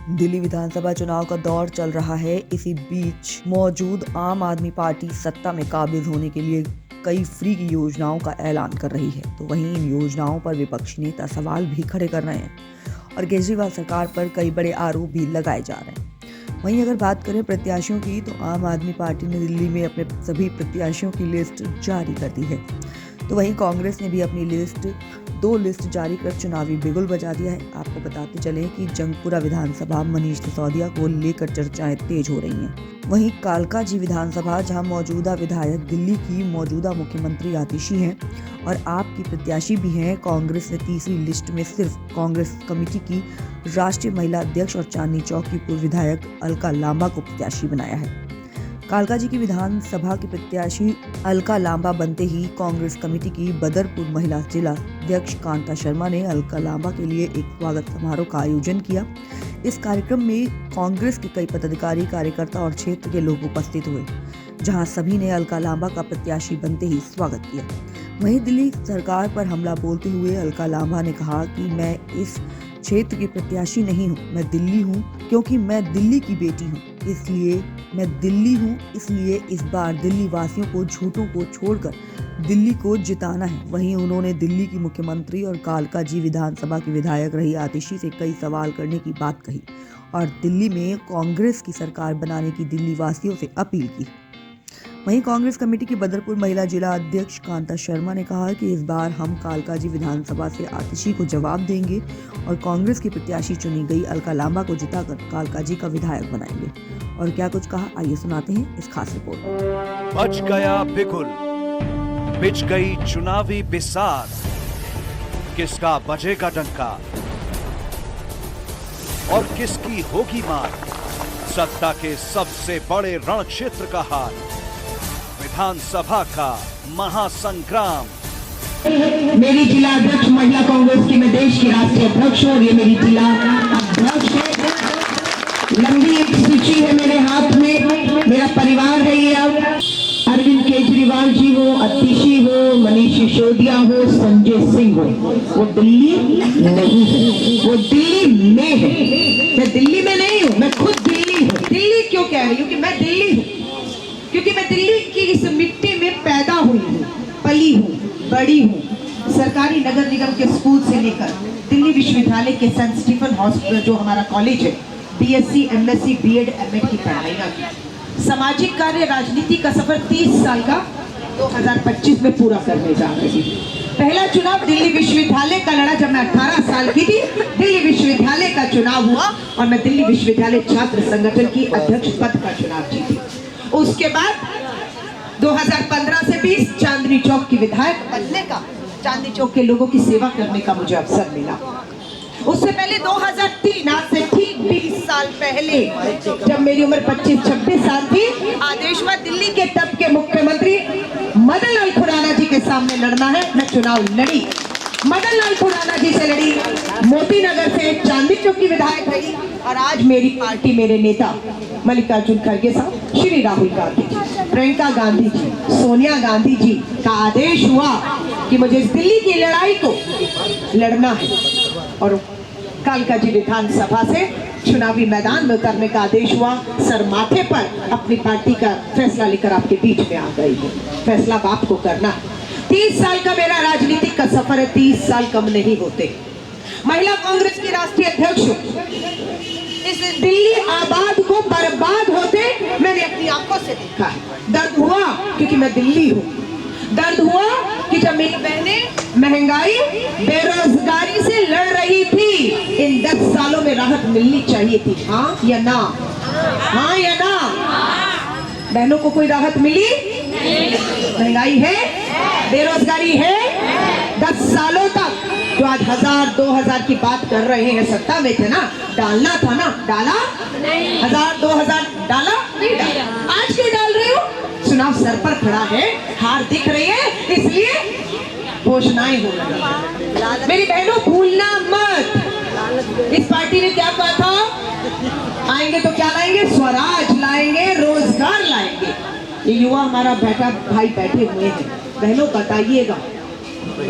दिल्ली विधानसभा चुनाव का दौर चल रहा है। इसी बीच मौजूद आम आदमी पार्टी सत्ता में काबिज होने के लिए कई फ्री की योजनाओं का ऐलान कर रही है, तो वहीं इन योजनाओं पर विपक्षी नेता सवाल भी खड़े कर रहे हैं और केजरीवाल सरकार पर कई बड़े आरोप भी लगाए जा रहे हैं। वहीं अगर बात करें प्रत्याशियों की, तो आम आदमी पार्टी ने दिल्ली में अपने सभी प्रत्याशियों की लिस्ट जारी कर दी है, तो वहीं कांग्रेस ने भी अपनी दो लिस्ट जारी कर चुनावी बिगुल बजा दिया है। आपको बताते चलें कि जंगपुरा विधानसभा मनीष सिसोदिया को लेकर चर्चाएं तेज हो रही हैं। वहीं कालकाजी विधानसभा, जहां मौजूदा विधायक दिल्ली की मौजूदा मुख्यमंत्री आतिशी हैं और आप की प्रत्याशी भी हैं, कांग्रेस ने तीसरी लिस्ट में सिर्फ कांग्रेस कमेटी की राष्ट्रीय महिला अध्यक्ष और चांदनी चौक की पूर्व विधायक अलका लांबा को प्रत्याशी बनाया है। कालकाजी की विधानसभा की प्रत्याशी अलका लांबा बनते ही कांग्रेस कमेटी की बदरपुर महिला जिला अध्यक्ष कांता शर्मा ने अलका लांबा के लिए एक स्वागत समारोह का आयोजन किया। इस कार्यक्रम में कांग्रेस के कई पदाधिकारी, कार्यकर्ता और क्षेत्र के लोग उपस्थित हुए, जहां सभी ने अलका लांबा का प्रत्याशी बनते ही स्वागत किया। वहीं दिल्ली सरकार पर हमला बोलते हुए अलका लांबा ने कहा कि मैं इस क्षेत्र की प्रत्याशी नहीं हूँ, मैं दिल्ली हूँ क्योंकि मैं दिल्ली की बेटी हूँ, इसलिए मैं दिल्ली हूँ, इसलिए इस बार दिल्ली वासियों को झूठों को छोड़कर दिल्ली को जिताना है। वहीं उन्होंने दिल्ली की मुख्यमंत्री और कालकाजी विधानसभा की विधायक रही आतिशी से कई सवाल करने की बात कही और दिल्ली में कांग्रेस की सरकार बनाने की दिल्ली वासियों से अपील की। वहीं कांग्रेस कमेटी की बदरपुर महिला जिला अध्यक्ष कांता शर्मा ने कहा कि इस बार हम कालकाजी विधानसभा से आतिशी को जवाब देंगे और कांग्रेस की प्रत्याशी चुनी गई अलका लांबा को जिताकर कालकाजी का विधायक बनाएंगे। और क्या कुछ कहा, आइए सुनाते हैं इस खास रिपोर्ट। बच गया बिगुल, बिछ गई चुनावी बिसात, किसका बजेगा डंका और किसकी होगी मार। सत्ता के सबसे बड़े रण क्षेत्र का हाल, विधानसभा का महासंग्राम। मेरी जिला अध्यक्ष महिला कांग्रेस की, मैं देश की राष्ट्रीय अध्यक्ष हूँ और ये मेरी जिला अध्यक्ष है। लंबी एक सूची है मेरे हाथ में, मेरा परिवार है ये। अब अरविंद केजरीवाल जी हो, आतिशी हो, मनीष सिसोदिया हो, संजय सिंह हो, वो दिल्ली नहीं है, वो दिल्ली में है। मैं दिल्ली में नहीं हूँ, मैं खुद दिल्ली हूँ। दिल्ली क्यों कह रही हूँ कि मैं दिल्ली हूँ? क्योंकि मैं दिल्ली की इस मिट्टी में पैदा हुई हूँ, पली हूँ, बड़ी हूँ। सरकारी नगर निगम के स्कूल से लेकर दिल्ली विश्वविद्यालय के सेंट स्टीफन हॉस्पिटल, जो हमारा कॉलेज है, बीएससी, एमएससी, बीएड, एमएड की पढ़ाई की। सामाजिक कार्य, राजनीति का सफर 30 साल का 2025 में पूरा करने जा रही हूँ। पहला चुनाव दिल्ली विश्वविद्यालय का लड़ा जब मैं 18 साल की थी। दिल्ली विश्वविद्यालय का चुनाव हुआ और मैं दिल्ली विश्वविद्यालय छात्र संगठन की अध्यक्ष पद का चुनाव जीती। उसके बाद 2015 से 20 चांदनी चौक की विधायक बनने का, चांदनी चौक के लोगों की सेवा करने का मुझे अवसर मिला। उससे पहले 2003, आज से ठीक 20 साल पहले, जब मेरी उम्र 25-26 साल थी, आदेश हुआ दिल्ली के तब के मुख्यमंत्री मदन लाल खुराना जी के सामने लड़ना है। मैं चुनाव लड़ी, मदन लाल खुराना जी से लड़ी, मोती नगर से चांदनी चौक की विधायक रही और आज मेरी पार्टी, मेरे नेता मल्लिकार्जुन खड़गे साहब, श्री राहुल गांधी जी, प्रियंका गांधी जी, सोनिया गांधी जी का आदेश हुआ कि मुझे इस दिल्ली की लड़ाई को लड़ना है और कालकाजी विधानसभा से चुनावी मैदान में उतरने का आदेश हुआ। सर माथे पर अपनी पार्टी का फैसला लेकर आपके बीच में आ गई है। फैसला बाप को करना है। 30 साल का मेरा राजनीतिक का सफर है, 30 साल कम नहीं होते। महिला कांग्रेस की राष्ट्रीय अध्यक्ष हूँ। इस दिल्ली आबाद को बर्बाद होते मैंने अपनी आंखों से देखा है। दर्द हुआ क्योंकि मैं दिल्ली हूँ। दर्द हुआ कि जब मेरी बहनें महंगाई, बेरोजगारी से लड़ रही थी, इन 10 सालों में राहत मिलनी चाहिए थी। हाँ या ना? हाँ या ना? बहनों को कोई राहत मिली? महंगाई है, बेरोजगारी है। 10 सालों तक जो आज 1000-2000 की बात कर रहे हैं, सत्ता में थे ना, डालना था ना, डाला? 1000-2000 डाला? नहीं डाला। आज क्यों डाल रहे हो? चुनाव सर पर खड़ा है, हार दिख रही है, इसलिए घोषणाएं हो रही है। मेरी बहनों, भूलना मत, इस पार्टी ने क्या कहा था? आएंगे तो क्या लाएंगे? स्वराज लाएंगे, रोजगार लाएंगे। ये युवा हमारा बेटा भाई बैठे हुए हैं, बहनों बताइएगा,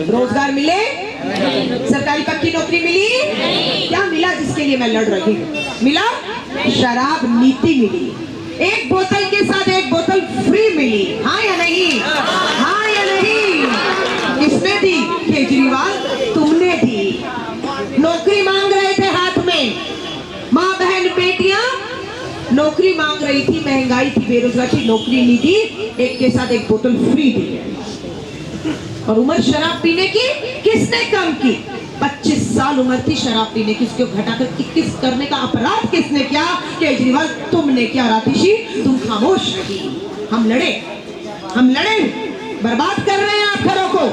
रोजगार मिले सरकारी पक्की नौकरी मिली? क्या मिला जिसके लिए मैं लड़ रही हूँ? मिला? शराब नीति मिली। एक बोतल के साथ एक बोतल फ्री मिली। हाँ या नहीं? हाँ या नहीं? किसने दी? केजरीवाल, तुमने दी। नौकरी मांग रहे थे हाथ में, माँ बहन बेटियां नौकरी मांग रही थी, महंगाई थी, बेरोजगारी, नौकरी नहीं दी, एक के साथ एक बोतल फ्री दी। और उम्र शराब पीने की किसने कम की? 25 साल उम्र थी शराब पीने की, उसको घटाकर 21 करने का अपराध किसने किया? केजरीवाल, तुमने किया। रातिशी, तुम खामोश रही। हम लड़े, बर्बाद कर रहे हैं आप घरों को,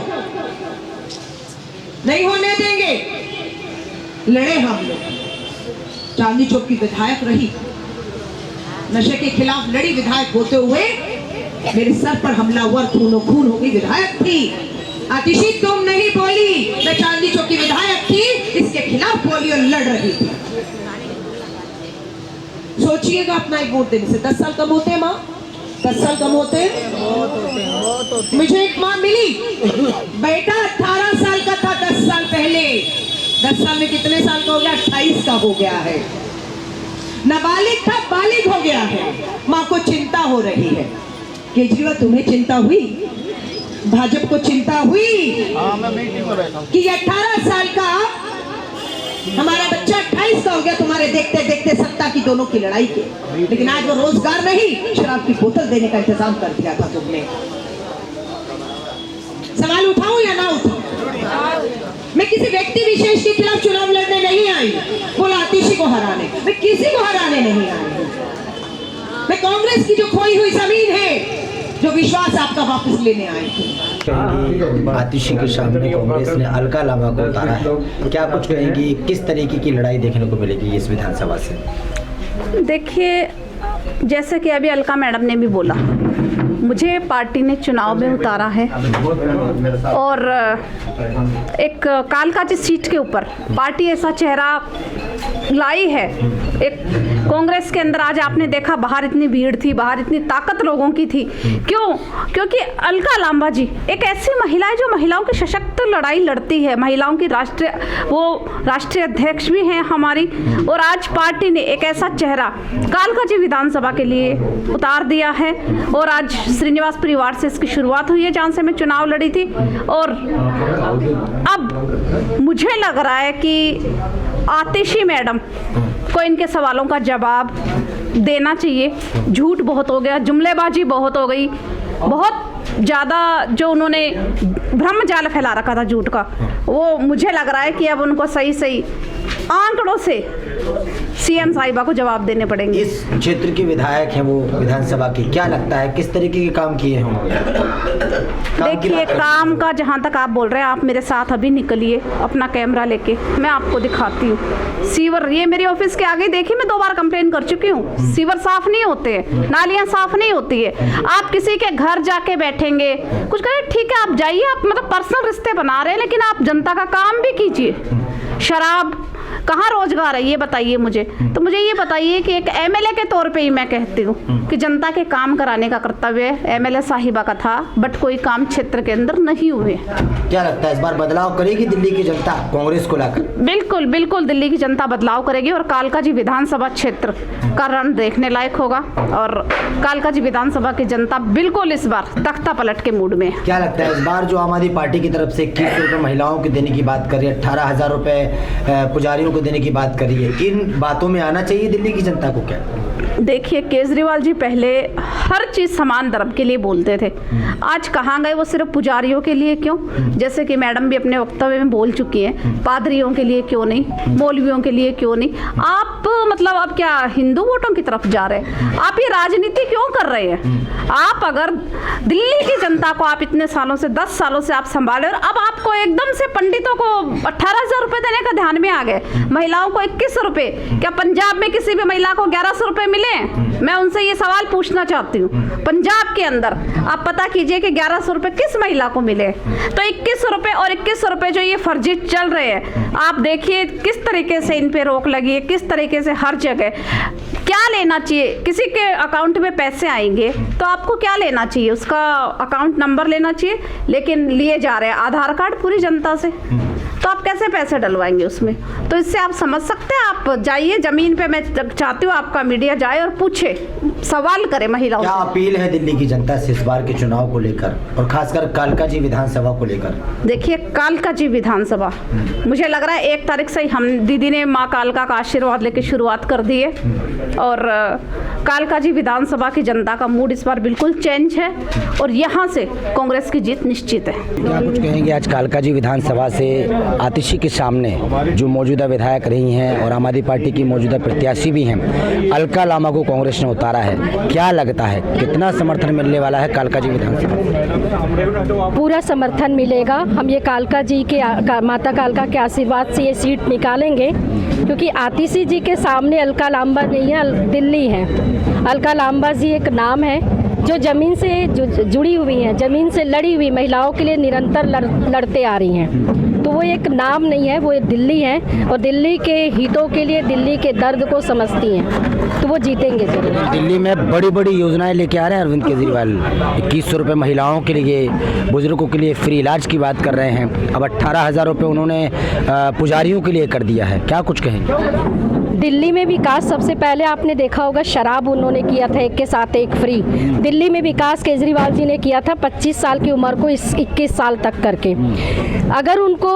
नहीं होने देंगे। लड़े हम लोग। चांदनी चौक की विधायक रही, नशे के खिलाफ लड़ी, विधायक होते हुए मेरे सर पर हमला हुआ, खूनो खून हो गई। विधायक थी आतिशी, तुम नहीं बोली, मैं चांदनी चौक की विधायक थी, इसके खिलाफ बोली और लड़ रही थी। सोचिएगा अपना एक वोट देने से 10 साल कम होते हैं माँ? 10 साल कम होते हैं? मुझे एक माँ मिली, बेटा 18 साल का था 10 साल पहले। 10 साल में कितने साल का हो गया? 28 का हो गया है। नाबालिग था, बालिग हो गया है। माँ को चिंता हो रही है। केजरीवाल, तुम्हें चिंता हुई? भाजपा को चिंता हुई कि 18 साल का हमारा बच्चा 28 का हो गया तुम्हारे देखते देखते सत्ता की दोनों की लड़ाई के? लेकिन आज वो रोजगार नहीं, शराब की बोतल देने का इंतजाम कर दिया था तुमने। सवाल उठाऊं या ना उठाऊं? मैं किसी व्यक्ति विशेष के खिलाफ चुनाव लड़ने नहीं आई, बोला आतिशी को हराने। मैं किसी को हराने नहीं आई। मैं कांग्रेस की जो खोई हुई जमीन है, जो विश्वास आपका वापस लेने आए थे। आतिशी के सामने कांग्रेस ने अलका लांबा को उतारा है, क्या कुछ कहेंगी? किस तरीके की लड़ाई देखने को मिलेगी इस विधानसभा से? देखिए, जैसे कि अभी अलका मैडम ने भी बोला, मुझे पार्टी ने चुनाव में उतारा है और एक कालकाजी सीट के ऊपर पार्टी ऐसा चेहरा लाई है। एक कांग्रेस के अंदर आज आपने देखा, बाहर इतनी भीड़ थी, बाहर इतनी ताकत लोगों की थी। क्यों? क्योंकि अलका लांबा जी एक ऐसी महिला है जो महिलाओं की सशक्त लड़ाई लड़ती है, महिलाओं की राष्ट्रीय अध्यक्ष भी हैं हमारी। और आज पार्टी ने एक ऐसा चेहरा कालकाजी विधानसभा के लिए उतार दिया है। और आज श्रीनिवास परिवार से इसकी शुरुआत हुई है, जहाँ से मैं चुनाव लड़ी थी। और अब मुझे लग रहा है कि आतिशी मैडम को इनके सवालों का जवाब देना चाहिए। झूठ बहुत हो गया, जुमलेबाजी बहुत हो गई, बहुत ज़्यादा जो उन्होंने भ्रम जाल फैला रखा था झूठ का, वो मुझे लग रहा है कि अब उनको सही सही आंकड़ों से सीएम साहिबा को जवाब देने पड़ेंगे। इस क्षेत्र के विधायक हैं वो विधानसभा की, क्या लगता है किस तरीके के काम किए होंगे? देखिए, काम का जहाँ तक आप बोल रहे हैं, आप मेरे साथ अभी निकलिए अपना कैमरा लेके, मैं आपको दिखाती हूँ। सीवर, ये मेरे ऑफिस के आगे देखिए, मैं 2 बार कंप्लेन कर चुकी हूँ। सीवर साफ नहीं होते हैं, नालियाँ साफ नहीं होती है। आप किसी के घर जाके बैठेंगे, कुछ करें, ठीक है आप जाइए, आप मतलब पर्सनल रिश्ते बना रहे हैं, लेकिन आप जनता का काम भी कीजिए। शराब कहाँ रोजगार है ये बताइए मुझे। तो मुझे ये बताइए कि एक एमएलए के तौर पे ही मैं कहती हूँ कि जनता के काम कराने का कर्तव्य एमएलए साहिबा का था, बट कोई काम क्षेत्र के अंदर नहीं हुए। क्या लगता है इस बार बदलाव करेगी दिल्ली की जनता कांग्रेस को लाकर? बिल्कुल बिल्कुल, दिल्ली की जनता बदलाव करेगी और कालकाजी विधानसभा क्षेत्र का रण देखने लायक होगा। और कालकाजी विधानसभा की जनता बिल्कुल इस बार तख्ता पलट के मूड में। क्या लगता है इस बार जो आम आदमी पार्टी की तरफ से 2100 रुपये महिलाओं को देने की बात कर रही है, 18,000 रुपये पुजारियों को देने की बात कर रही है, इन बातों में आना चाहिए दिल्ली की जनता को? क्या देखिए, केजरीवाल जी पहले हर चीज़ समान धर्म के लिए बोलते थे, आज कहाँ गए वो? सिर्फ पुजारियों के लिए क्यों? जैसे कि मैडम भी अपने वक्तव्य में बोल चुकी हैं, पादरियों के लिए क्यों नहीं, मौलवियों के लिए क्यों नहीं? आप मतलब अब क्या हिंदू वोटों की तरफ जा रहे हैं? आप ये राजनीति क्यों कर रहे हैं? आप अगर दिल्ली की जनता को आप इतने सालों से 10 सालों से आप संभाले और अब आपको एकदम से पंडितों को 18,000 रुपये देने का ध्यान में आ गए, महिलाओं को 21 रुपये, क्या पंजाब में किसी भी महिला को 1100 रुपये मिले? मैं उनसे ये सवाल पूछना चाहती हूँ, पंजाब के अंदर आप पता कीजिए कि 1100 रुपये किस महिला को मिले? तो 21 रुपये और 21 रुपये जो ये फर्जी चल रहे हैं, आप देखिए किस तरीके से इन पे रोक लगी है, किस तरीके से हर जगह। क्या लेना चाहिए? किसी के अकाउंट में पैसे आएंगे तो आपको क्या लेना चाहिए? उसका अकाउंट नंबर लेना चाहिए, लेकिन लिए जा रहे हैं आधार कार्ड पूरी जनता से। तो तो आप कैसे पैसे डलवाएंगे उसमें? तो इससे आप समझ सकते हैं। आप जाइए ज़मीन पे, मैं चाहती हूँ आपका मीडिया जाए और पूछे, सवाल करे महिलाओं क्या से। अपील है दिल्ली की जनता से इस बार के चुनाव को लेकर और खासकर कालकाजी विधानसभा को लेकर? देखिए, कालकाजी विधानसभा, मुझे लग रहा है 1 तारीख से ही हम दीदी ने माँ कालका का आशीर्वाद लेके शुरुआत कर दी है और कालकाजी विधानसभा की जनता का मूड इस बार बिल्कुल चेंज है और यहाँ से कांग्रेस की जीत निश्चित है। क्या कुछ कहेंगे आज कालकाजी विधानसभा से आतिशी के सामने जो मौजूदा विधायक रही हैं और आम आदमी पार्टी की मौजूदा प्रत्याशी भी हैं, अलका लामा को कांग्रेस ने उतारा है, क्या लगता है कितना समर्थन मिलने वाला है कालकाजी विधानसभा? पूरा समर्थन मिलेगा। हम ये कालका जी के माता कालका के आशीर्वाद से ये सीट निकालेंगे, क्योंकि आतिशी जी के सामने अलका लांबा नहीं है, दिल्ली है। अलका लांबा जी एक नाम है जो ज़मीन से जुड़ी हुई हैं, ज़मीन से लड़ी हुई महिलाओं के लिए निरंतर लड़ते आ रही हैं। तो वो एक नाम नहीं है, वो दिल्ली है और दिल्ली के हितों के लिए, दिल्ली के दर्द को समझती हैं, तो वो जीतेंगे जरूर। दिल्ली में बड़ी बड़ी योजनाएं लेके आ रहे हैं अरविंद केजरीवाल। 2100 रुपये महिलाओं के लिए, बुजुर्गों के लिए फ्री इलाज की बात कर रहे हैं। अब 18,000 रुपये उन्होंने पुजारियों के लिए कर दिया है, क्या कुछ कहेंगे? दिल्ली में विकास सबसे पहले आपने देखा होगा, शराब उन्होंने किया था 1 के साथ 1 फ्री। दिल्ली में विकास केजरीवाल जी ने किया था 25 साल की उम्र को 21 साल तक करके। अगर उनको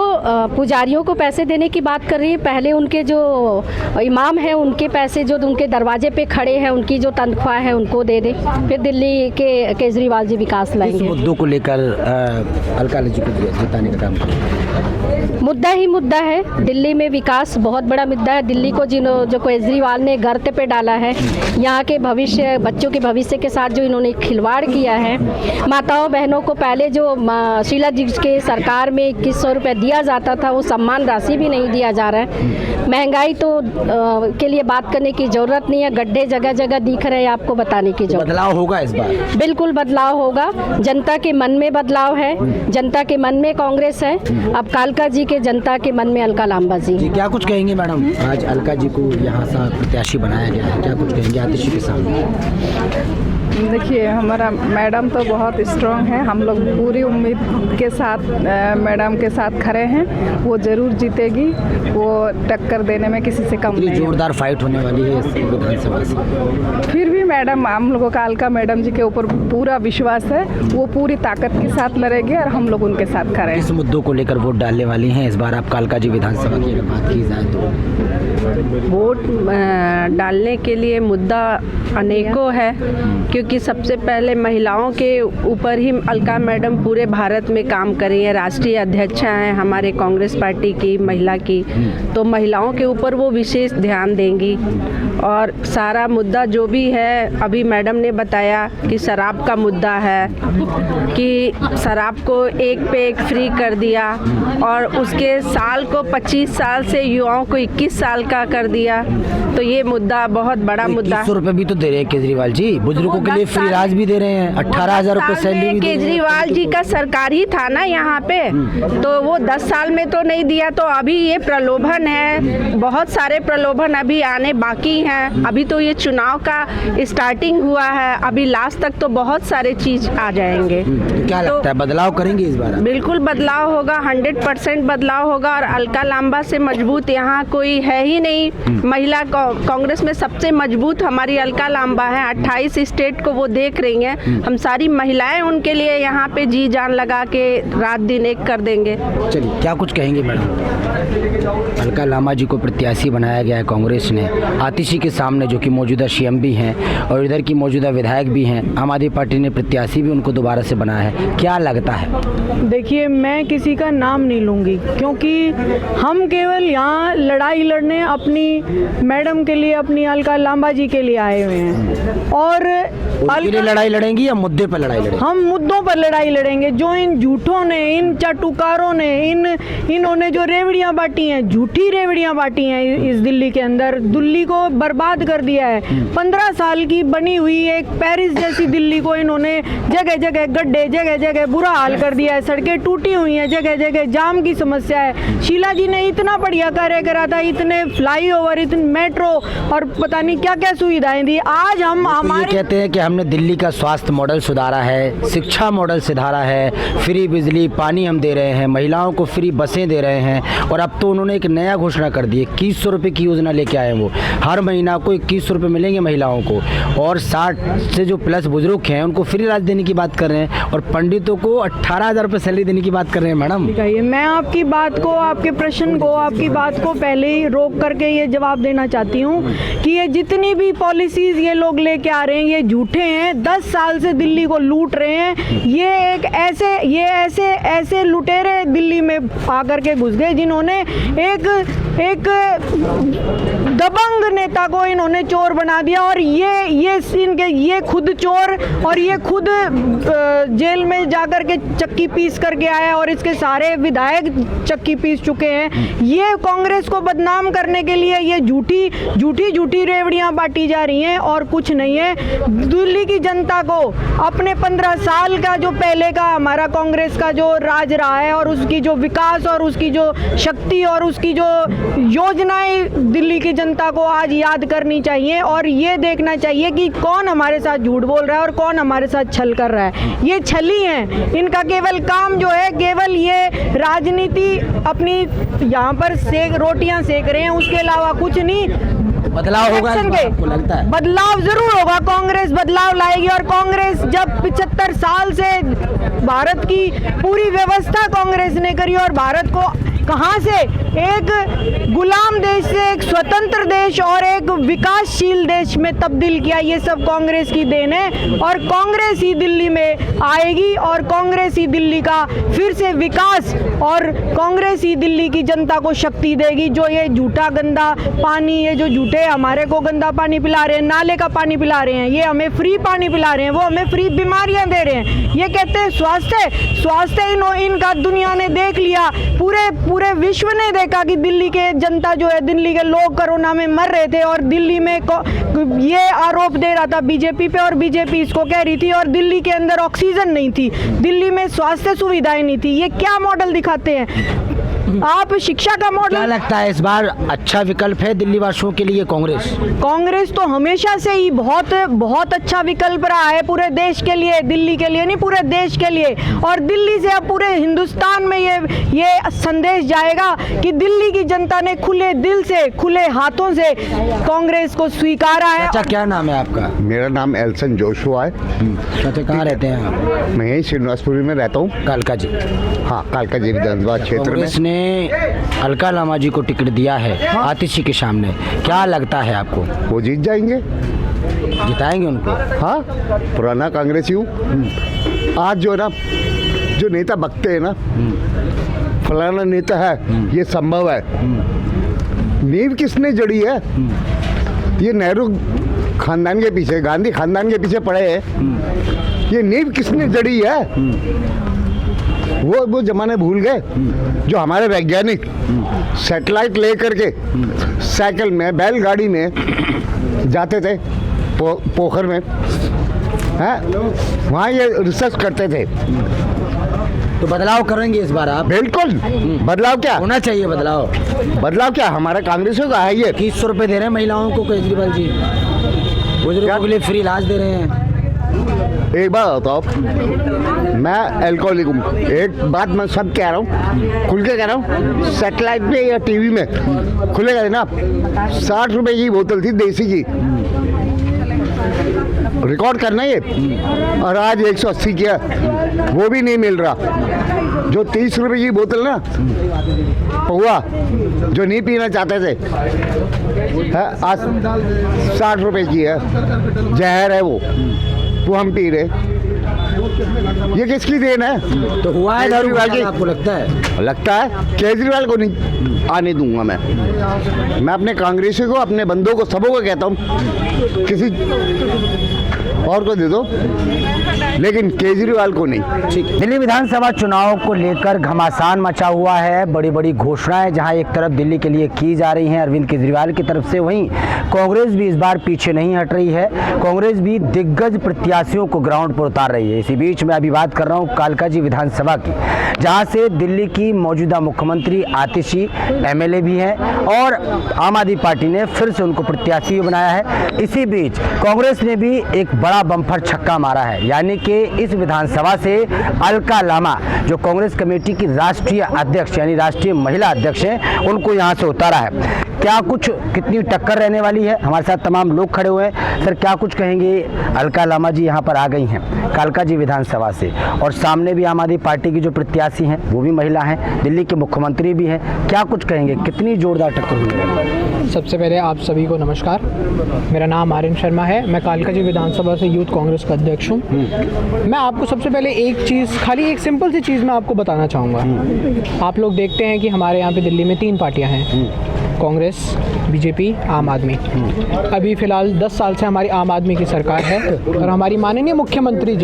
पुजारियों को पैसे देने की बात कर रही है, पहले उनके जो इमाम हैं उनके पैसे जो उनके दरवाजे पे खड़े हैं, उनकी जो तनख्वाह है उनको दे दे, फिर दिल्ली के केजरीवाल जी विकास लाएंगे। मुद्दों को लेकर अलका जी को जिताने का काम करें। मुद्दा ही मुद्दा है। दिल्ली में विकास बहुत बड़ा मुद्दा है। दिल्ली को जो केजरीवाल ने गर्त पे डाला है, यहाँ के भविष्य, बच्चों के भविष्य के साथ जो इन्होंने खिलवाड़ किया है, माताओं बहनों को पहले जो शीला जी के सरकार में 2100 रुपये दिया जाता था, वो सम्मान राशि भी नहीं दिया जा रहा है। महंगाई तो के लिए बात करने की ज़रूरत नहीं है, गड्ढे जगह जगह दिख रहे हैं, आपको बताने की जरूरत। बदलाव होगा इस बार? बिल्कुल बदलाव होगा। जनता के मन में बदलाव है, जनता के मन में कांग्रेस है। अब कालका जी के जनता के मन में अलका लांबा जी। क्या कुछ कहेंगे मैडम? आज अलका जी को यहाँ से प्रत्याशी बनाया गया है, क्या कुछ कहेंगे आतिशी के सामने? देखिए, हमारा मैडम तो बहुत स्ट्रांग है। हम लोग पूरी उम्मीद के साथ मैडम के साथ खड़े हैं। वो ज़रूर जीतेगी, वो टक्कर देने में किसी से कम नहीं। जोरदार फाइट होने वाली है इस विधानसभा से। फिर भी मैडम, हम लोगों का अलका मैडम जी के ऊपर पूरा विश्वास है। वो पूरी ताकत के साथ लड़ेगी और हम लोग उनके साथ खड़े हैं। इस मुद्दों को लेकर वोट डालने वाली हैं इस बार आप कालका जी विधानसभा की अगर बात की जाए तो? वोट डालने के लिए मुद्दा अनेकों है, क्योंकि सबसे पहले महिलाओं के ऊपर ही अलका मैडम पूरे भारत में काम कर रही है। राष्ट्रीय अध्यक्षा हैं हमारे कांग्रेस पार्टी की, महिला की, तो महिलाओं के ऊपर वो विशेष ध्यान देंगी। और सारा मुद्दा जो भी है, अभी मैडम ने बताया कि शराब का मुद्दा है, कि शराब को 1 पे 1 फ्री कर दिया और उसके साल को 25 साल से युवाओं को 21 साल का कर दिया। तो ये मुद्दा बहुत बड़ा मुद्दा है। 2100 रुपये भी तो दे रहे हैं केजरीवाल जी, बुजुर्गों के लिए फ्री इलाज भी दे रहे हैं, 18,000 रुपये सैलरी भी। केजरीवाल जी का सरकार ही था ना यहाँ पे, तो वो 10 साल में तो नहीं दिया। तो अभी ये प्रलोभन है, बहुत सारे प्रलोभन अभी आने बाकी हैं। अभी तो ये चुनाव का स्टार्टिंग हुआ है, अभी लास्ट तक तो बहुत सारे चीज आ जाएंगे। तो क्या लगता है बदलाव करेंगे इस बार? बिल्कुल बदलाव होगा, 100% बदलाव होगा। और अलका लांबा से मजबूत यहाँ कोई है ही नहीं। महिला कांग्रेस में सबसे मजबूत हमारी अलका लांबा है। 28 स्टेट को वो देख रही हैं। हम सारी महिलाएं उनके लिए यहाँ पे जी जान लगा के रात दिन एक कर देंगे। चलिए, क्या कुछ कहेंगे मैडम? अलका लांबा जी को प्रत्याशी बनाया गया है कांग्रेस ने, आतिशी के सामने जो कि मौजूदा सीएम भी हैं और इधर की मौजूदा विधायक भी हैं। आम आदमी पार्टी ने प्रत्याशी भी उनको दोबारा से बनाया है, क्या लगता है? देखिए, मैं किसी का नाम नहीं लूँगी, क्योंकि हम केवल यहाँ लड़ाई लड़ने अपनी मैडम के लिए, अपनी अलका लांबा जी के लिए आए हुए हैं। और लड़ाई लड़ेंगी या मुद्दे पर लड़ाई लड़ेंगी? हम मुद्दों पर लड़ाई लड़ेंगे। जो इन झूठों ने, इन चाटुकारों ने, इन्होंने जो रेवड़ियाँ बांटी हैं, झूठी रेवड़ियां बांटी हैं इस दिल्ली के अंदर, दिल्ली को बर्बाद कर दिया है। 15 साल की बनी हुई एक पेरिस जैसी दिल्ली को इन्होंने जगह जगह गड्ढे, जगह जगह बुरा हाल कर दिया है। सड़कें टूटी हुई हैं, जगह जगह जाम की समस्या है। शीला जी ने इतना बढ़िया कार्य करा था, इतने फ्लाईओवर, इतने मेट्रो और पता नहीं क्या क्या सुविधाएं दी। आज हम हमारे कहते हैं कि हमने दिल्ली का स्वास्थ्य मॉडल सुधारा है, शिक्षा मॉडल सुधारा है, फ्री बिजली पानी हम दे रहे हैं, महिलाओं को फ्री बसें दे रहे हैं, और अब तो उन्होंने एक नया घोषणा कर दी, 2100 रुपये की योजना लेके आए। वो हर महीना को 2100 रुपये मिलेंगे महिलाओं को, और 60 से जो प्लस बुजुर्ग हैं उनको फ्री इलाज देने की बात कर रहे हैं, और पंडितों को 18,000 रुपये सैलरी देने की बात कर रहे हैं। मैडम मैं आपकी बात को, आपके प्रश्न को, आपकी बात को पहले ही रोक करके ये जवाब देना चाहती हूँ कि ये जितनी भी पॉलिसीज ये लोग लेके आ रहे हैं ये झूठे हैं। 10 साल से दिल्ली को लूट रहे हैं। ये ऐसे लुटेरे दिल्ली में आकर के घुस गए जिन्होंने एक दबंग नेता को इन्होंने चोर बना दिया, और ये खुद चोर, और ये खुद जेल में जाकर के चक्की पीस करके आया, और इसके सारे विधायक चक्की पीस चुके हैं। ये कांग्रेस को बदनाम करने के लिए ये झूठी रेवड़ियां बांटी जा रही हैं और कुछ नहीं है। दिल्ली की जनता को अपने 15 साल का जो पहले का हमारा कांग्रेस का जो राज रहा है, और उसकी जो विकास और उसकी जो शक्ति और उसकी जो योजनाएं दिल्ली की जनता को आज याद करनी चाहिए, और ये देखना चाहिए कि कौन हमारे साथ झूठ बोल रहा है और कौन हमारे साथ छल कर रहा है। ये छली हैं, इनका केवल काम जो है केवल ये राजनीति अपनी यहाँ पर रोटियां सेक रहे हैं, उसके अलावा कुछ नहीं। बदलाव होगा, आपको लगता है? बदलाव जरूर होगा, कांग्रेस बदलाव लाएगी, और कांग्रेस जब 75 साल से भारत की पूरी व्यवस्था कांग्रेस ने करी, और भारत को कहां से एक गुलाम देश से एक स्वतंत्र देश और एक विकासशील देश में तब्दील किया, ये सब कांग्रेस की देन है। और कांग्रेस ही दिल्ली में आएगी, और कांग्रेस ही दिल्ली का फिर से विकास, और कांग्रेस ही दिल्ली की जनता को शक्ति देगी। जो ये झूठा गंदा पानी, ये जो झूठे हमारे को गंदा पानी पिला रहे हैं, नाले का पानी पिला रहे हैं, ये हमें फ्री पानी पिला रहे हैं, वो हमें फ्री बीमारियां दे रहे हैं। ये कहते हैं स्वास्थ्य इनका दुनिया ने देख लिया, पूरे विश्व ने देखा कि दिल्ली के जनता जो है, दिल्ली के लोग कोरोना में मर रहे थे, और दिल्ली में ये आरोप दे रहा था बीजेपी पे, और बीजेपी इसको कह रही थी, और दिल्ली के अंदर ऑक्सीजन नहीं थी, दिल्ली में स्वास्थ्य सुविधाएं नहीं थी। ये क्या मॉडल दिखाते हैं आप? शिक्षा का मॉडल। क्या लगता है इस बार अच्छा विकल्प है दिल्ली वासियों के लिए कांग्रेस तो हमेशा से ही बहुत अच्छा विकल्प रहा है पूरे देश के लिए, दिल्ली के लिए नहीं, पूरे देश के लिए। और दिल्ली से अब पूरे हिंदुस्तान में ये संदेश जाएगा कि दिल्ली की जनता ने खुले दिल से, खुले हाथों से कांग्रेस को स्वीकारा है। अच्छा, क्या नाम है आपका? मेरा नाम एल्सन जोशुआ है। अच्छा, कहाँ रहते हैं आप? मैं यही श्रीनिवासपुरी में रहता हूँ। कालका जी? हाँ, कालका जी विधानसभा क्षेत्र में अलका लामा जी को टिकट दिया है आतिशी के सामने, क्या लगता है आपको? वो जीत जाएंगे, जिताएंगे उनको? हाँ, पुराना कांग्रेसी हूँ। आज जो है ना, जो नेता बकते हैं ना, फलाना नेता है, ये संभव है, नींव किसने जड़ी है? ये नेहरू खानदान के पीछे, गांधी खानदान के पीछे पड़े हैं, ये नींव किसने जड़ी है? वो जमाने भूल गए जो हमारे वैज्ञानिक सैटेलाइट ले करके साइकिल में, बैलगाड़ी में जाते थे पोखर में, हैं, वहाँ ये रिसर्च करते थे। तो बदलाव करेंगे इस बार आप? बिल्कुल। बदलाव क्या होना चाहिए? बदलाव क्या हमारा कांग्रेसियों का है? ये 2100 रुपये दे रहे हैं महिलाओं को केजरीवाल जी, बुजुर्गों के लिए फ्री इलाज दे रहे हैं। एक बात बताओ, मैं एल्कोहलिक हूँ, एक बात मैं सब कह रहा हूँ, खुल के कह रहा हूँ, सैटेलाइट पे या टीवी में खुलेगा ना, 60 रुपए की बोतल थी देसी की, रिकॉर्ड करना ये, और आज 180 किया, वो भी नहीं मिल रहा। जो 30 रुपए की बोतल ना पौआ, जो नहीं पीना चाहते थे, आज 60 रुपए की है, जहर है वो हम पी रहे। ये किसकी देन है? तो हुआ है दारू केजरीवाल की? आपको लगता है? लगता है केजरीवाल को नहीं आने दूंगा मैं अपने कांग्रेसी को, अपने बंदों को, सबों को कहता हूँ किसी और को दे दो, लेकिन केजरीवाल को नहीं। ठीक। दिल्ली विधानसभा चुनाव को लेकर घमासान मचा हुआ है, बड़ी बड़ी घोषणाएं जहां एक तरफ दिल्ली के लिए की जा रही हैं अरविंद केजरीवाल की तरफ से, वहीं कांग्रेस भी इस बार पीछे नहीं हट रही है। कांग्रेस भी दिग्गज प्रत्याशियों को ग्राउंड पर उतार रही है। इसी बीच मैं अभी बात कर रहा हूं कालकाजी विधानसभा की, जहां से दिल्ली की मौजूदा मुख्यमंत्री आतिशी एमएलए भी हैं और आम आदमी पार्टी ने फिर से उनको प्रत्याशी बनाया है। इसी बीच कांग्रेस ने भी एक बड़ा बम्पर छक्का मारा है, यानी कि इस विधानसभा से अलका लामा, जो कांग्रेस कमेटी की राष्ट्रीय अध्यक्ष यानी राष्ट्रीय महिला अध्यक्ष हैं, उनको यहां से उतारा है। क्या कुछ कितनी टक्कर रहने वाली है? हमारे साथ तमाम लोग खड़े हुए हैं। सर, क्या कुछ कहेंगे? अलका लामा जी यहां पर आ गई हैं कालकाजी विधानसभा से, और सामने भी आम आदमी पार्टी की जो प्रत्याशी हैं वो भी महिला हैं, दिल्ली के मुख्यमंत्री भी हैं। क्या कुछ कहेंगे, कितनी जोरदार टक्कर होने वाली है? सबसे पहले आप सभी को नमस्कार। मेरा नाम आर्यन शर्मा है, मैं कालकाजी विधानसभा से यूथ कांग्रेस का अध्यक्ष हूँ। मैं आपको सबसे पहले एक चीज़, खाली एक सिंपल सी चीज़ मैं आपको बताना चाहूँगा। आप लोग देखते हैं कि हमारे यहाँ पे दिल्ली में 3 पार्टियाँ हैं, कांग्रेस, बीजेपी, आम आदमी। अभी फ़िलहाल 10 साल से हमारी आम आदमी की सरकार है और हमारी माननीय मुख्यमंत्री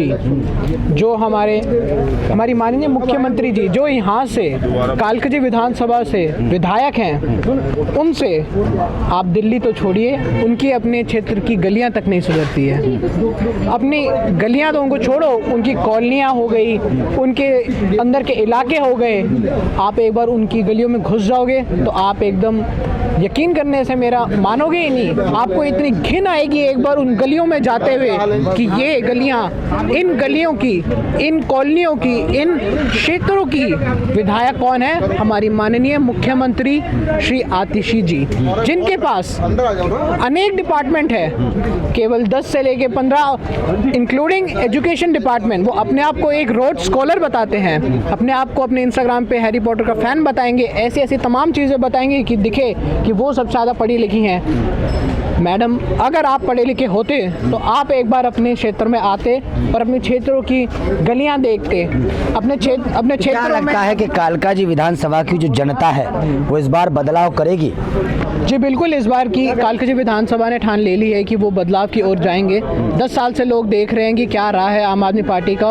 जी जो यहाँ से कालकाजी विधानसभा से विधायक हैं, उनसे आप दिल्ली तो छोड़िए, उनकी अपने क्षेत्र की गलियाँ तक नहीं सुधरती है। अपनी गलियाँ तो उनको छोड़ो, उनकी कॉलोनियाँ हो गई, उनके अंदर के इलाके हो गए, आप एक बार उनकी गलियों में घुस जाओगे तो आप एकदम यकीन करने से मेरा मानोगे ही नहीं, आपको इतनी घिन आएगी एक बार उन गलियों में जाते हुए कि ये गलियां, इन गलियों की, इन कॉलोनियों की, इन क्षेत्रों की विधायक कौन है? हमारी माननीय मुख्यमंत्री श्री आतिशी जी, जिनके पास अनेक डिपार्टमेंट है, केवल 10 से लेके 15 इंक्लूडिंग एजुकेशन डिपार्टमेंट। वो अपने आप को एक रोड स्कॉलर बताते हैं, अपने आप को अपने इंस्टाग्राम पे हैरी पॉटर का फ़ैन बताएंगे, ऐसी ऐसी तमाम चीज़ें बताएंगे कि दिखे कि वो सबसे ज़्यादा पढ़ी लिखी हैं। मैडम, अगर आप पढ़े लिखे होते तो आप एक बार अपने क्षेत्र में आते और अपने क्षेत्रों की गलियां देखते, अपने क्षेत्रों में। लगता है कि कालकाजी विधानसभा की जो जनता है वो इस बार बदलाव करेगी? जी बिल्कुल, इस बार की कालकाजी विधानसभा ने ठान ले ली है कि वो बदलाव की ओर जाएंगे। 10 साल से लोग देख रहे हैं कि क्या रहा है आम आदमी पार्टी का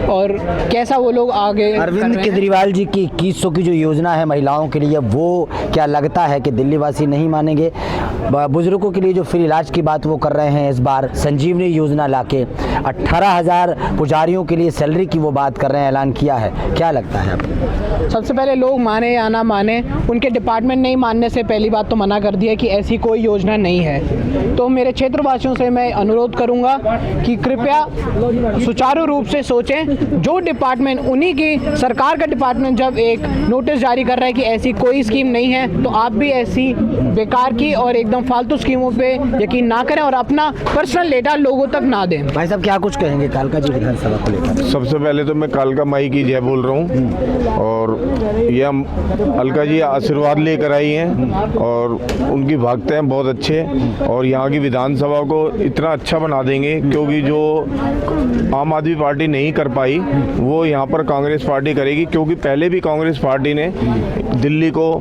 और कैसा वो लोग आगे। अरविंद केजरीवाल जी की 2100 की जो योजना है महिलाओं के लिए, वो क्या लगता है कि दिल्ली वासी नहीं मानेंगे? बुजुर्गों के लिए जो फ्री इलाज की बात वो कर रहे हैं इस बार, संजीवनी योजना लाके 18,000 पुजारियों के लिए सैलरी की वो बात कर रहे हैं, ऐलान किया है। क्या लगता है आपको? सबसे पहले लोग माने या ना माने, उनके डिपार्टमेंट नहीं मानने से पहली बात तो मना कर दिया कि ऐसी कोई योजना नहीं है। तो मेरे क्षेत्रवासियों से मैं अनुरोध करूंगा कि कृपया सुचारू रूप से सोचें। जो डिपार्टमेंट, उन्हीं की सरकार का डिपार्टमेंट जब एक नोटिस जारी कर रहा है कि ऐसी कोई स्कीम नहीं है, तो आप भी ऐसी बेकार की और एकदम फालतू स्कीमों पे यकीन ना करें और अपना पर्सनल डेटा लोगों तक ना दें। भाई साहब, क्या कुछ कहेंगे कालकाजी विधानसभा को लेकर? सबसे पहले तो मैं कालका माई की जय बोल रहा हूँ, और ये अलका जी आशीर्वाद लेकर आई हैं और उनकी भक्त हैं, बहुत अच्छे, और यहाँ की विधानसभा को इतना अच्छा बना देंगे क्योंकि जो आम आदमी पार्टी नहीं कर पाई वो यहाँ पर कांग्रेस पार्टी करेगी, क्योंकि पहले भी कांग्रेस पार्टी ने दिल्ली को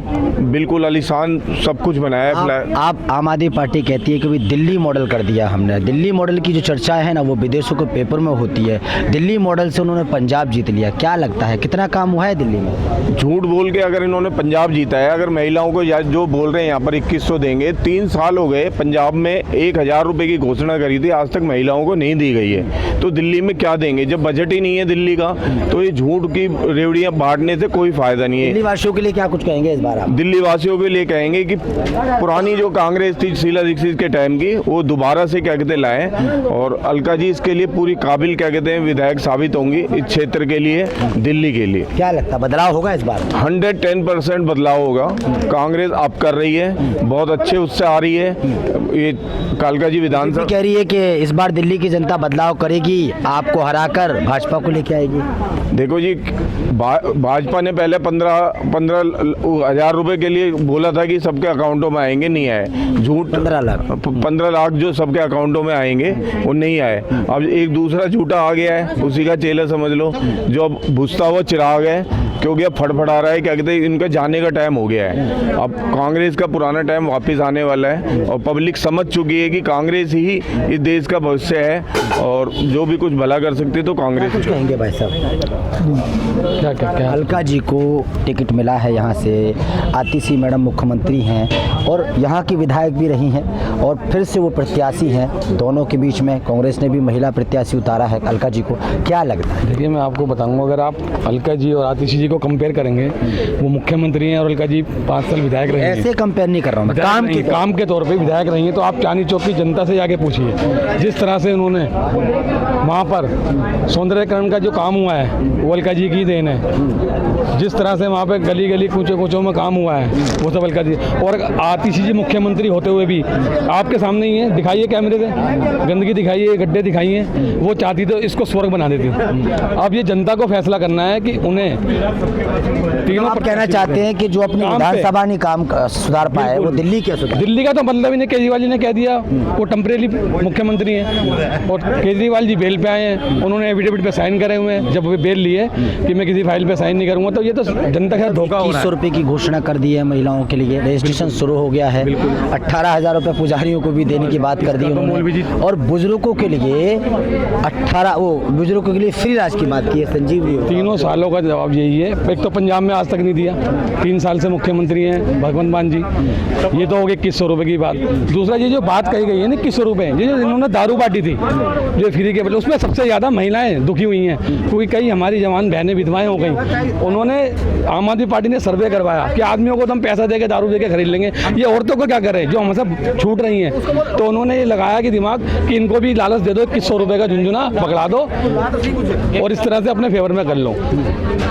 बिल्कुल आलीशान सब कुछ बनाया है। आप आम आदमी पार्टी कहती है कि दिल्ली मॉडल कर दिया हमने। दिल्ली मॉडल की जो चर्चा है ना, वो विदेशों के पेपर में होती है। दिल्ली मॉडल से उन्होंने पंजाब जीत लिया। क्या लगता है कितना काम हुआ है दिल्ली में? झूठ बोल के अगर इन्होंने पंजाब जीता है, अगर महिलाओं को जो बोल रहे हैं यहाँ पर 2100 देंगे, 3 साल हो गए, पंजाब में 1000 रुपए की घोषणा करी थी, आज तक महिलाओं को नहीं दी गई है। तो दिल्ली में क्या देंगे जब बजट ही नहीं है दिल्ली का? तो ये झूठ की रेवड़ियां बांटने से कोई फायदा नहीं है। दिल्ली वासियों के लिए क्या कुछ कहेंगे इस बार आप? दिल्ली वासियों के लिए कहेंगे कि पुरानी जो कांग्रेस थी शीला दीक्षित के टाइम की, वो दोबारा से क्या कहते लाएं, और अलका जी इसके लिए पूरी काबिल क्या कहते हैं विधायक साबित होंगी इस क्षेत्र के लिए, दिल्ली के लिए। क्या लगता है बदलाव होगा इस बार? 110% बदलाव होगा। कांग्रेस अब कर रही है, बहुत अच्छे उससे आ रही है। ये कालका जी विधानसभा कह रही है कि इस बार दिल्ली की जनता बदलाव करेगी, आपको हराकर भाजपा को लेके आएगी। देखो जी, भाजपा ने पहले 15,000 रुपए के लिए बोला था कि सबके अकाउंटों में आएंगे, नहीं आए। झूठ 15 लाख 15 लाख जो सबके अकाउंटों में आएंगे वो नहीं आए। अब एक दूसरा झूठा आ गया है, उसी का चेला समझ लो, जो अब बुझता हुआ चिराग है, क्योंकि अब फड़फड़ा रहा है। क्या कहते हैं, इनका जाने का टाइम हो गया है। अब कांग्रेस का पुराना टाइम वापस आने वाला है और पब्लिक समझ चुकी है कि कांग्रेस ही इस देश का भविष्य है और जो भी कुछ भला कर सकते तो कांग्रेस। कुछ कहेंगे भाई साहब? क्या अलका जी को टिकट मिला है यहाँ से, आतिशी मैडम मुख्यमंत्री हैं और यहाँ की विधायक भी रही हैं और फिर से वो प्रत्याशी हैं। दोनों के बीच में कांग्रेस ने भी महिला प्रत्याशी उतारा है अलका जी को, क्या लगता है? देखिए, मैं आपको बताऊंगा, अगर आप अलका जी और आतिशी जी को कंपेयर करेंगे, वो मुख्यमंत्री हैं और अलका जी 5 साल विधायक रही हैं। ऐसे कंपेयर नहीं कर रहा हूँ, काम के तौर पे विधायक रही हैं। तो आप चांदनी चौक की जनता से जाके पूछिए, जिस तरह से उन्होंने वहाँ पर सौंदर्यकरण का जो काम हुआ है वो अलका जी की देन है। जिस तरह से वहाँ पे गली गली कूचे कूचों में काम हुआ है वो सब अलका जी। और आतिशी जी मुख्यमंत्री होते हुए भी आपके सामने ही है, दिखाइए कैमरे से, गंदगी दिखाइए, गड्ढे दिखाइए। वो चाहती तो इसको स्वर्ग बना देती। अब ये जनता को फैसला करना है कि उन्हें तीनों। आप कहना चाहते हैं कि जो अपनी विधानसभा नहीं काम सुधार पाए वो दिल्ली क्या सुधार? दिल्ली का तो मतलब ही नहीं। केजरीवाल जी ने कह दिया वो टेम्परेरी मुख्यमंत्री हैं और केजरीवाल जी बेल पे आए हैं, उन्होंने एफिडेविट पे साइन करे हुए हैं जब वो बेल लिए कि मैं किसी फाइल पे साइन नहीं करूंगा। तो ये तो जनता के साथ धोखा हो रहा है। 2100 रुपये की घोषणा कर दी है महिलाओं के लिए, रजिस्ट्रेशन शुरू हो गया है। 18,000 रुपये पुजारियों को भी देने की बात कर दी उन्होंने और बुजुर्गों के लिए बुजुर्गों के लिए फ्री इलाज की बात की है। संजीवनी 3 सालों का जवाब यही है। एक तो पंजाब में आज तक नहीं दिया, 3 साल से मुख्यमंत्री हैं भगवंत मान जी, ये तो हो गई 2100 रुपये की बात। दूसरा ये जो बात कही गई है ना 2100 रुपये, ये जो इन्होंने दारू बांटी थी जो फ्री के बदले, उसमें सबसे ज़्यादा महिलाएं दुखी हुई हैं, क्योंकि कई हमारी जवान बहनें विधवाएं हो गई। उन्होंने आम आदमी पार्टी ने सर्वे करवाया कि आदमियों को तो हम पैसा देके दारू देके खरीद लेंगे, ये औरतों को क्या करें जो हमसे छूट रही हैं। तो उन्होंने ये लगाया कि दिमाग कि इनको भी लालच दे दो, 2100 रुपये का झुंझुना पकड़ा दो और इस तरह से अपने फेवर में कर लो।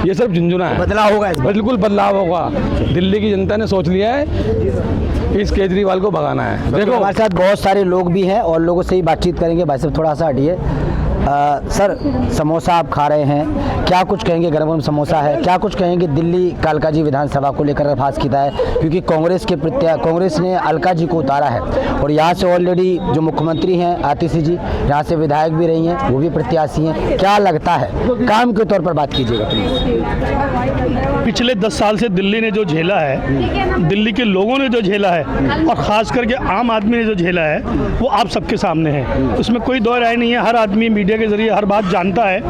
ये सब झुंझुना है, बदलाव होगा, बिल्कुल बदलाव होगा। दिल्ली की जनता ने सोच लिया है इस केजरीवाल को भगाना है। देखो हमारे साथ बहुत सारे लोग भी हैं और लोगों से ही बातचीत करेंगे। भाई साहब थोड़ा सा हटिए। सर, समोसा आप खा रहे हैं, क्या कुछ कहेंगे? गरम गरम समोसा है, क्या कुछ कहेंगे दिल्ली कालका जी विधानसभा को लेकर? खास किया है क्योंकि कांग्रेस ने अलका जी को उतारा है और यहाँ से ऑलरेडी जो मुख्यमंत्री हैं आतिशी जी, यहाँ से विधायक भी रही हैं, वो भी प्रत्याशी हैं। क्या लगता है, काम के तौर पर बात कीजिएगा प्लीज। पिछले 10 साल से दिल्ली ने जो झेला है, दिल्ली के लोगों ने जो झेला है और ख़ास करके आम आदमी ने जो झेला है वो आप सबके सामने है। उसमें कोई दो राय नहीं है। हर आदमी मीडिया के जरिए हर बात जानता है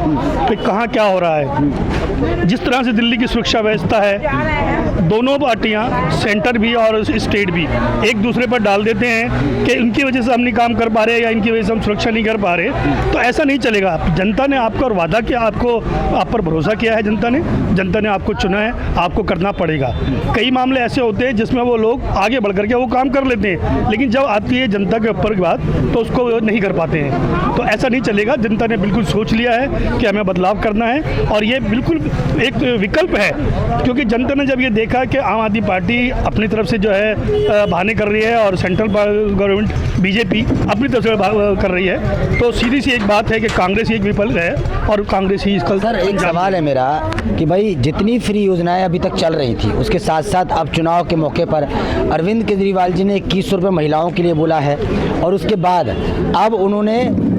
कि कहाँ क्या हो रहा है। जिस तरह से दिल्ली की सुरक्षा व्यवस्था है, दोनों पार्टियां, सेंटर भी और स्टेट भी, एक दूसरे पर डाल देते हैं कि इनकी वजह से हम नहीं काम कर पा रहे या इनकी वजह से हम सुरक्षा नहीं कर पा रहे। तो ऐसा नहीं चलेगा। जनता ने आपका और वादा किया, आप पर भरोसा किया है जनता ने आपको चुना है, आपको करना पड़ेगा। कई मामले ऐसे होते हैं जिसमें वो लोग आगे बढ़ करके वो काम कर लेते हैं, लेकिन जब आती है जनता के ऊपर की बात तो उसको नहीं कर पाते हैं। तो ऐसा नहीं चलेगा। जनता ने बिल्कुल सोच लिया है कि हमें बदलाव करना है और ये बिल्कुल एक विकल्प है, क्योंकि जनता ने जब ये देखा कि आम आदमी पार्टी अपनी तरफ से जो है बहाने कर रही है और सेंट्रल गवर्नमेंट बीजेपी अपनी तरफ से कर रही है, तो सीधी सी एक बात है कि कांग्रेस ही एक विकल्प है और कांग्रेस ही इसका। सर, एक सवाल है मेरा कि भाई जितनी फ्री योजनाएं अभी तक चल रही थी, उसके साथ साथ अब चुनाव के मौके पर अरविंद केजरीवाल जी ने 2100 रुपये महिलाओं के लिए बोला है और उसके बाद अब उन्होंने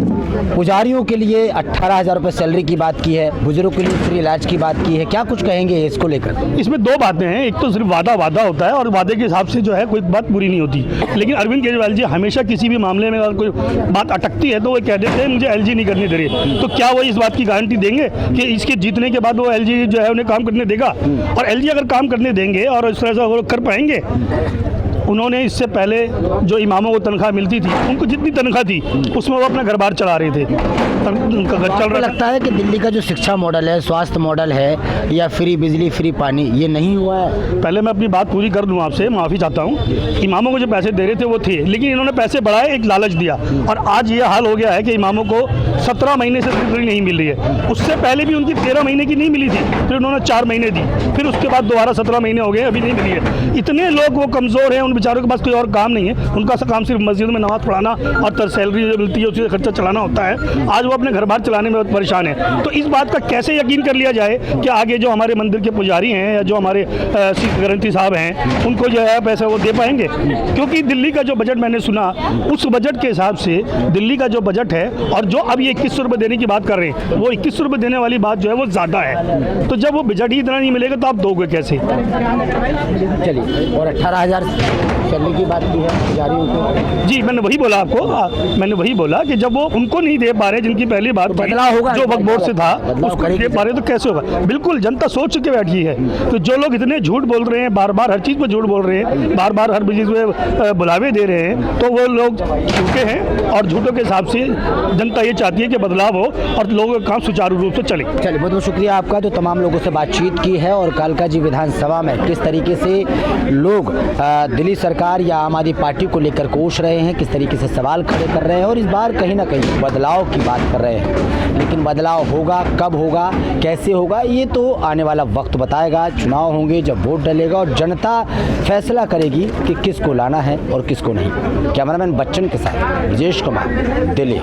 पुजारियों के लिए 18,000 रुपये सैलरी की बात की है, बुजुर्गों के लिए फ्री इलाज की बात की है। क्या कुछ कहेंगे इसको लेकर? इसमें दो बातें हैं। एक तो सिर्फ वादा होता है और वादे के हिसाब से जो है कोई बात पूरी नहीं होती, लेकिन अरविंद केजरीवाल जी हमेशा किसी भी मामले में अगर कोई बात अटकती है तो वो कह देते हैं मुझे एलजी नहीं करने दे रही। तो क्या वो इस बात की गारंटी देंगे कि इसके जीतने के बाद वो एलजी जो है उन्हें काम करने देगा? और एलजी अगर काम करने देंगे और इस तरह से वो कर पाएंगे? उन्होंने इससे पहले जो इमामों को तनख्वाह मिलती थी, उनको जितनी तनख्वाह थी उसमें वो अपना घर बार चला रहे थे। उनका घर चल रहा। लगता है कि दिल्ली का जो शिक्षा मॉडल है, स्वास्थ्य मॉडल है या फ्री बिजली फ्री पानी, ये नहीं हुआ है? पहले मैं अपनी बात पूरी कर दूं, आपसे माफ़ी चाहता हूं। इमामों को जो पैसे दे रहे थे वो थे, लेकिन इन्होंने पैसे बढ़ाए, एक लालच दिया और आज ये हाल हो गया है कि इमामों को 17 महीने से नौकरी नहीं मिल रही है। उससे पहले भी उनकी 13 महीने की नहीं मिली थी, फिर उन्होंने 4 महीने दी, फिर उसके बाद दोबारा 17 महीने हो गए, अभी नहीं मिली है। इतने लोग वो कमज़ोर हैं, उन बेचारों के पास कोई और काम नहीं है, उनका काम सिर्फ मस्जिद में नमाज़ पढ़ाना और सैलरी जो मिलती है उसी से खर्चा चलाना होता है। आज वो अपने घर बार चलाने में परेशान है। तो इस बात का कैसे यकीन कर लिया जाए कि आगे जो हमारे मंदिर के पुजारी हैं या जो हमारे सिख ग्रंथी साहब हैं उनको जो है पैसे वो दे पाएंगे? क्योंकि दिल्ली का जो बजट मैंने सुना, उस बजट के हिसाब से दिल्ली का जो बजट है और जो अब ये 2100 रुपये देने की बात कर रहे हैं, वो 2100 रुपये देने वाली बात जो है वो ज़्यादा है। तो जब वो बजट ही इतना नहीं मिलेगा तो आप दोगे कैसे? चलिए, और 18,000 करने की बात की है पुजारियों को। जी, मैंने वही बोला आपको, मैंने वही बोला कि जब वो उनको नहीं दे पा रहे जिनकी पहली बात बदलाव होगा, जो वक्फ बोर्ड से था उसको नहीं दे पा रहे तो कैसे होगा? बिल्कुल, जनता सोच के बैठी है। तो जो लोग इतने झूठ बोल रहे हैं, बार बार हर चीज़ पर झूठ बोल रहे हैं, बार बार हर चीज़ में बुलावे दे रहे हैं, तो वो लोग झूठे हैं और झूठों के हिसाब से जनता ये चाहती है कि बदलाव हो और लोगों का काम सुचारू रूप से चले। चलिए, बहुत बहुत शुक्रिया आपका। तो तमाम लोगों से बातचीत की है और कालका जी विधानसभा में किस तरीके से लोग दिल्ली सरकार या आम आदमी पार्टी को लेकर कोस रहे हैं, किस तरीके से सवाल खड़े कर रहे हैं और इस बार कहीं ना कहीं बदलाव की बात कर रहे हैं। लेकिन बदलाव होगा, कब होगा, कैसे होगा, ये तो आने वाला वक्त बताएगा। चुनाव होंगे जब वोट डलेगा और जनता फैसला करेगी कि किसको लाना है और किसको नहीं। कैमरामैन बच्चन के साथ ब्रजेश कुमार, दिल्ली।